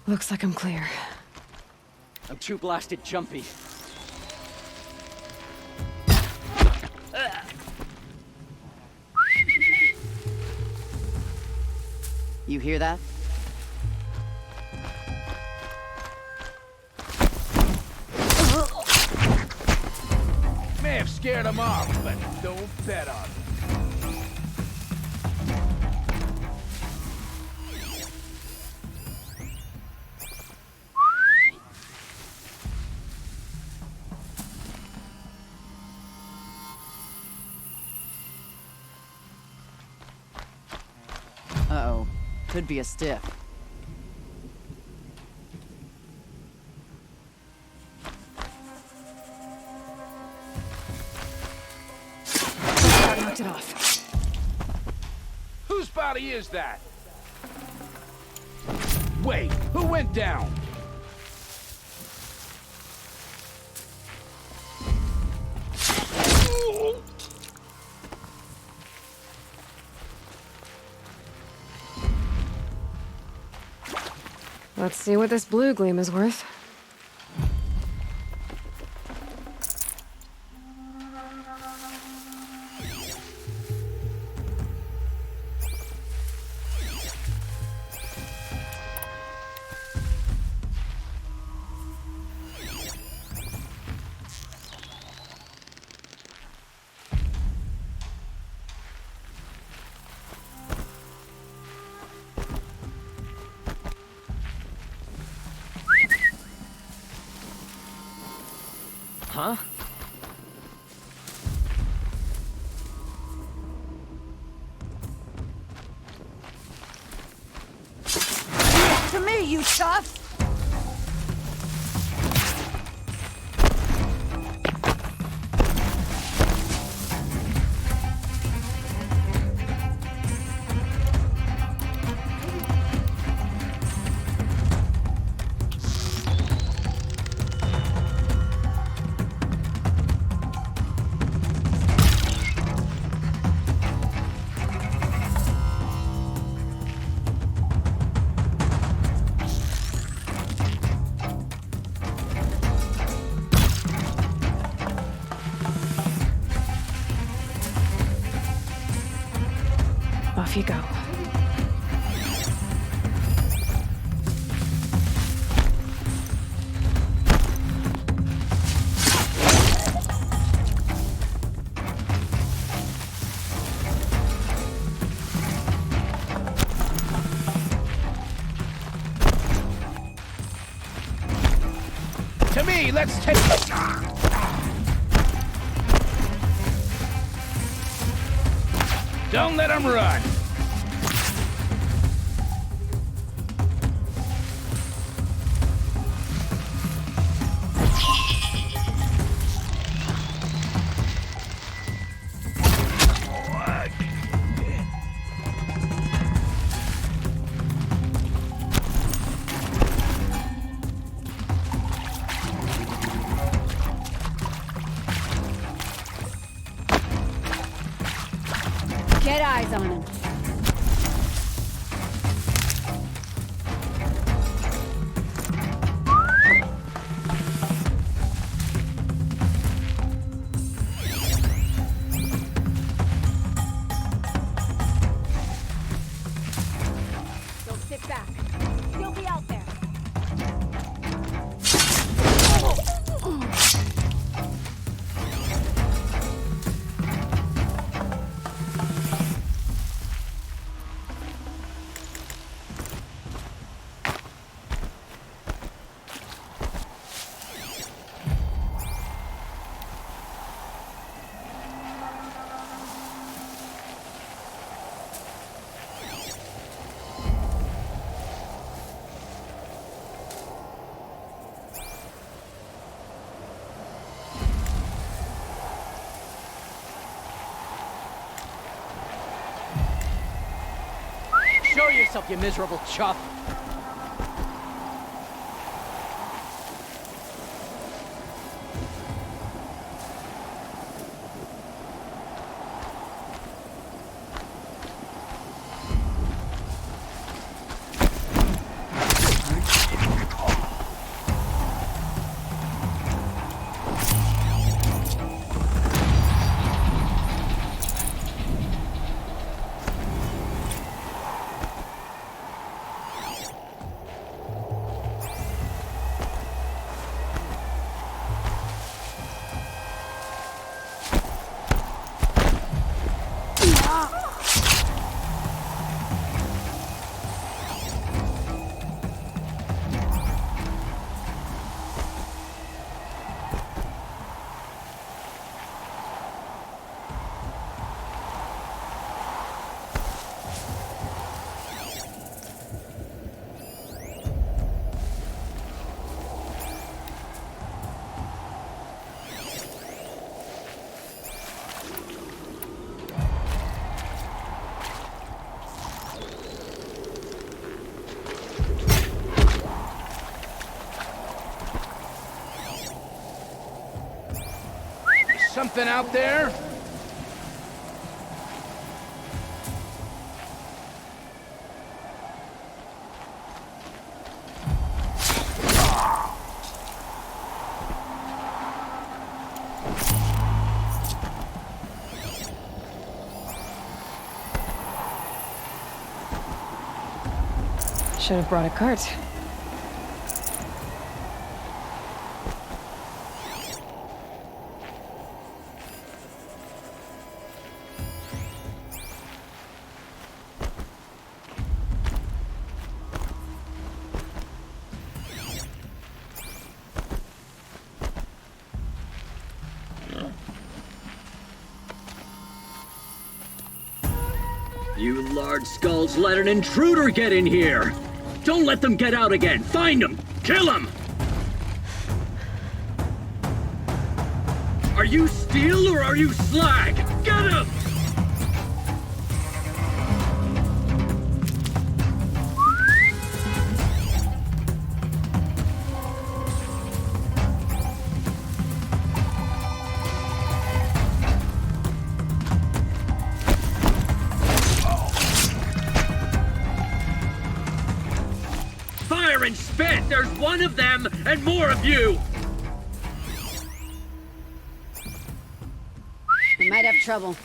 Looks like I'm clear. I'm too blasted jumpy. You hear that? May have scared him off, but don't bet on it. Uh-oh. Could be a stiff. Knocked it off. Whose body is that? Wait, who went down? Let's see what this blue gleam is worth. Huh? To me, you tough! Off you go. To me, let's take... Don't let him run! Get eyes on him. Don't sit back. You'll be out there. Show yourself, you miserable chuff! anything out there? Should have brought a cart. You large skulls let an intruder get in here! Don't let them get out again! Find them! Kill them! Are you steel or are you slag? Get him! Fire and spit! There's one of them and more of you! We might have trouble.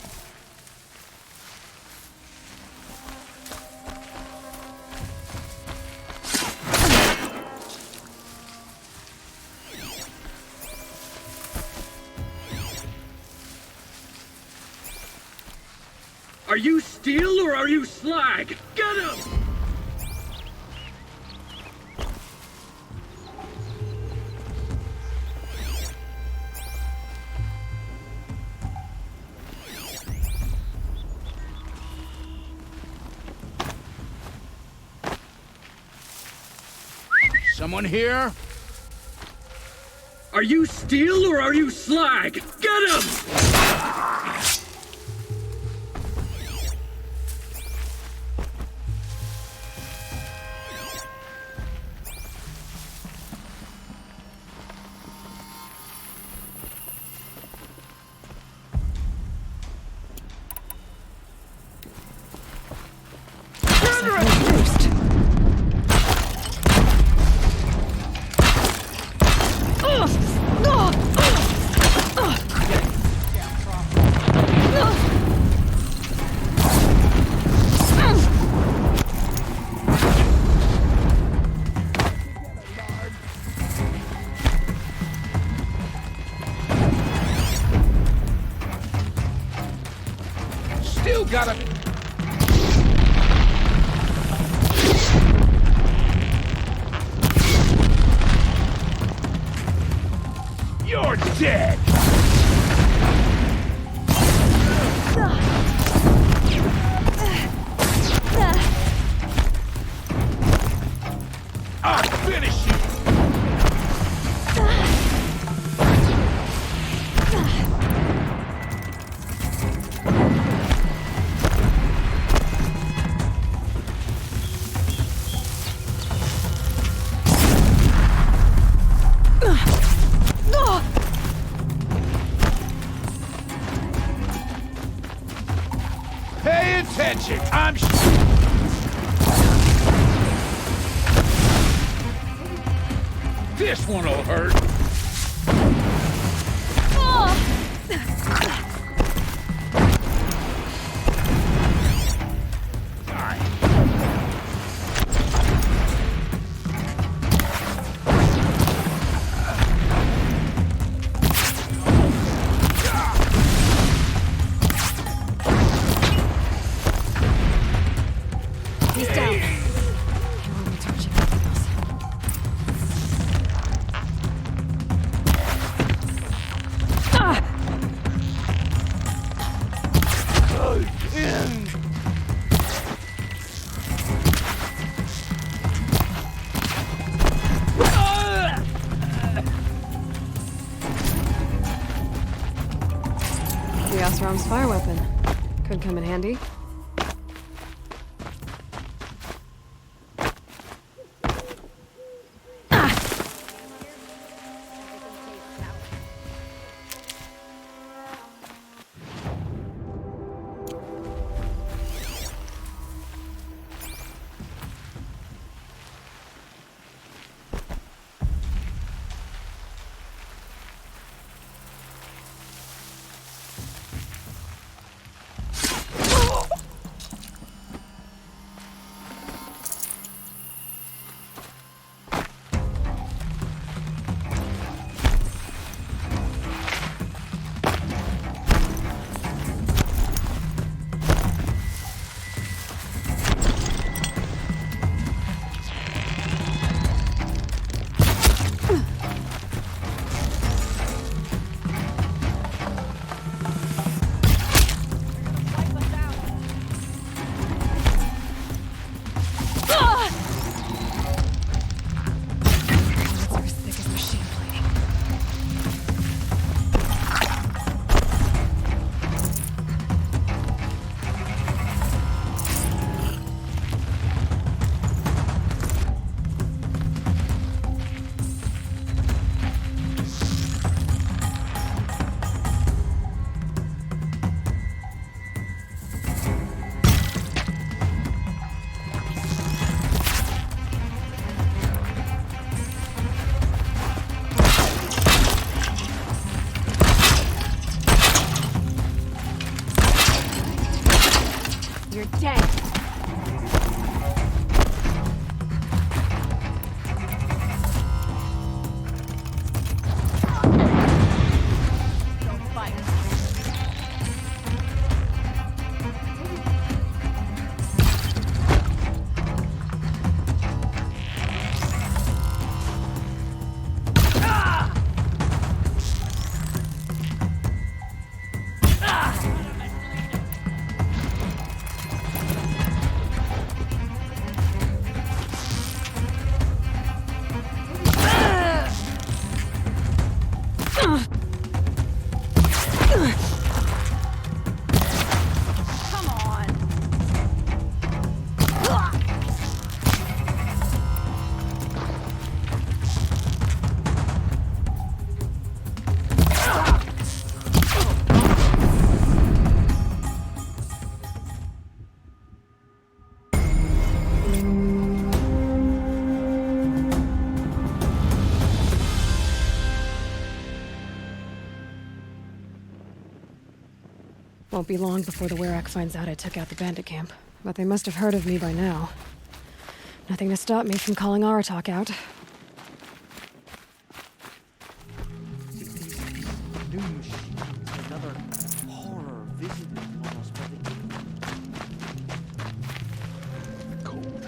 Are you steel or are you slag? Get him! Someone here? Are you steel or are you slag? Get him! Still gotta... You're dead! I'll finish you! Pay attention! I'm This one'll hurt. He's down. He won't be touching anything else. Chaos Realm's fire weapon. Could come in handy. Won't be long before the Werak finds out I took out the bandit camp. But they must have heard of me by now. Nothing to stop me from calling Aratak out. New machines, another horror visited on us by the cold.